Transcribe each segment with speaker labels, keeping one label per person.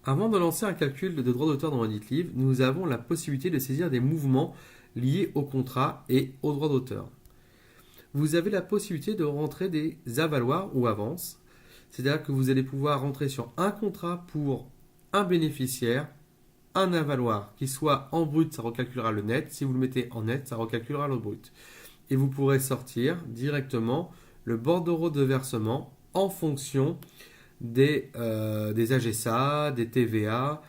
Speaker 1: Avant de lancer un calcul de droit d'auteur dans EditLive, nous avons la possibilité de saisir des mouvements liés au contrat et au droit d'auteur. Vous avez la possibilité de rentrer des avaloirs ou avances, c'est-à-dire que vous allez pouvoir rentrer sur un contrat pour un bénéficiaire, un avaloir qui soit en brut, ça recalculera le net. Si vous le mettez en net, ça recalculera le brut. Et vous pourrez sortir directement le bordereau de versement en fonction des AGSA, des TVA,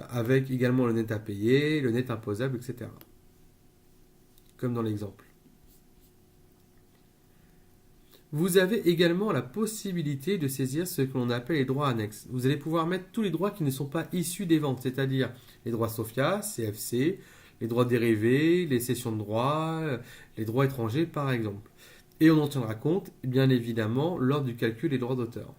Speaker 1: avec également le net à payer, le net imposable, etc. Comme dans l'exemple. Vous avez également la possibilité de saisir ce que l'on appelle les droits annexes. Vous allez pouvoir mettre tous les droits qui ne sont pas issus des ventes, c'est-à-dire les droits SOFIA, CFC, les droits dérivés, les cessions de droits, les droits étrangers par exemple. Et on en tiendra compte, bien évidemment, lors du calcul des droits d'auteur.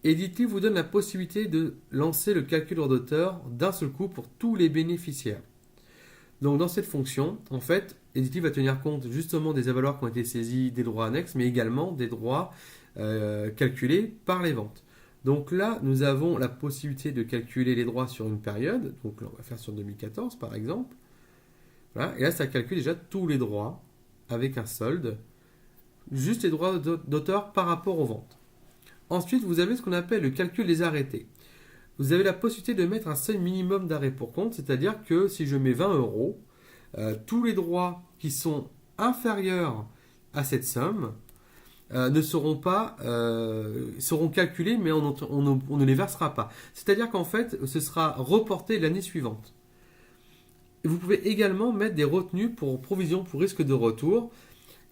Speaker 1: Editly vous donne la possibilité de lancer le calcul droit d'auteur d'un seul coup pour tous les bénéficiaires. Donc dans cette fonction, en fait, Editly va tenir compte justement des avaloirs qui ont été saisis des droits annexes, mais également des droits calculés par les ventes. Donc là, nous avons la possibilité de calculer les droits sur une période. Donc là, on va faire sur 2014 par exemple. Voilà. Et là, ça calcule déjà tous les droits avec un solde, juste les droits d'auteur par rapport aux ventes. Ensuite, vous avez ce qu'on appelle le calcul des arrêtés. Vous avez la possibilité de mettre un seuil minimum d'arrêt pour compte, c'est-à-dire que si je mets 20 euros, tous les droits qui sont inférieurs à cette somme ne seront pas seront calculés, mais on ne les versera pas. C'est-à-dire qu'en fait, ce sera reporté l'année suivante. Et vous pouvez également mettre des retenues pour provision pour risque de retour.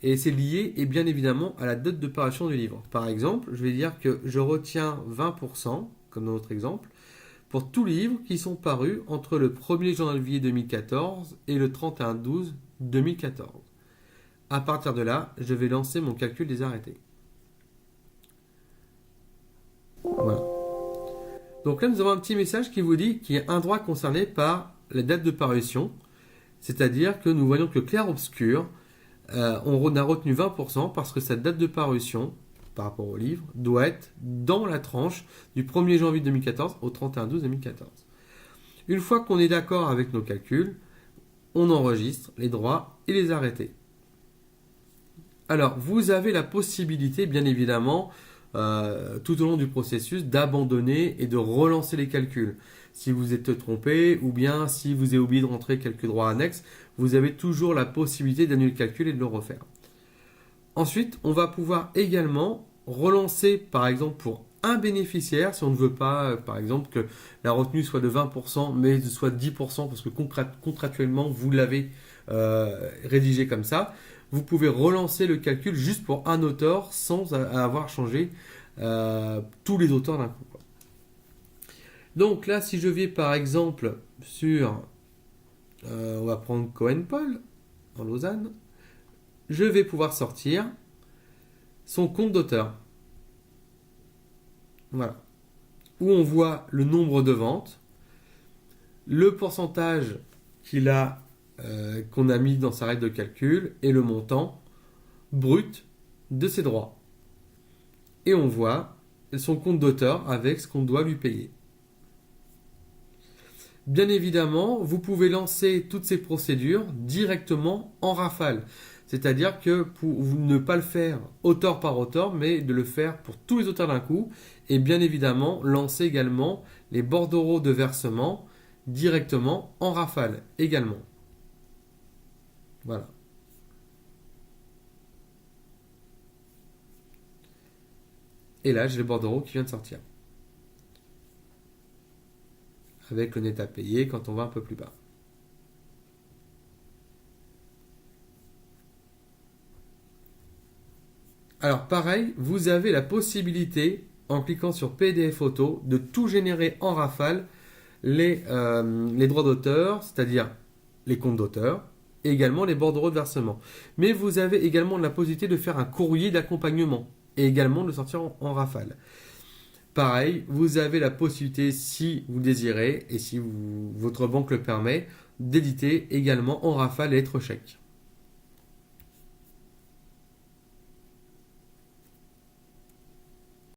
Speaker 1: Et c'est lié, et bien évidemment, à la date de parution du livre. Par exemple, je vais dire que je retiens 20%, comme dans notre exemple, pour tous les livres qui sont parus entre le 1er janvier 2014 et le 31/12/2014. À partir de là, je vais lancer mon calcul des arrêtés. Voilà. Donc là, nous avons un petit message qui vous dit qu'il y a un droit concerné par la date de parution, c'est-à-dire que nous voyons que clair-obscur, on a retenu 20% parce que sa date de parution, par rapport au livre, doit être dans la tranche du 1er janvier 2014 au 31/12/2014. Une fois qu'on est d'accord avec nos calculs, on enregistre les droits et les arrêtés. Alors, vous avez la possibilité, bien évidemment, tout au long du processus, d'abandonner et de relancer les calculs. Si vous êtes trompé ou bien si vous avez oublié de rentrer quelques droits annexes, vous avez toujours la possibilité d'annuler le calcul et de le refaire. Ensuite, on va pouvoir également relancer, par exemple, pour un bénéficiaire, si on ne veut pas, par exemple, que la retenue soit de 20%, mais soit de 10%, parce que contractuellement, vous l'avez rédigé comme ça, vous pouvez relancer le calcul juste pour un auteur sans avoir changé tous les auteurs d'un coup. Donc là, si je vais par exemple sur, on va prendre Cohen-Paul en Lausanne, je vais pouvoir sortir son compte d'auteur. Voilà. Où on voit le nombre de ventes, le pourcentage qu'on a mis dans sa règle de calcul et le montant brut de ses droits. Et on voit son compte d'auteur avec ce qu'on doit lui payer. Bien évidemment, vous pouvez lancer toutes ces procédures directement en rafale. C'est-à-dire que pour ne pas le faire auteur par auteur, mais de le faire pour tous les auteurs d'un coup. Et bien évidemment, lancer également les bordereaux de versement directement en rafale également. Voilà. Et là, j'ai le bordereau qui vient de sortir. Avec le net à payer quand on va un peu plus bas. Alors pareil, vous avez la possibilité, en cliquant sur PDF Photo, de tout générer en rafale les droits d'auteur, c'est-à-dire les comptes d'auteur, et également les bordereaux de versement. Mais vous avez également la possibilité de faire un courrier d'accompagnement, et également de le sortir en rafale. Pareil, vous avez la possibilité, si vous désirez, et si votre banque le permet, d'éditer également en rafale les lettres chèques.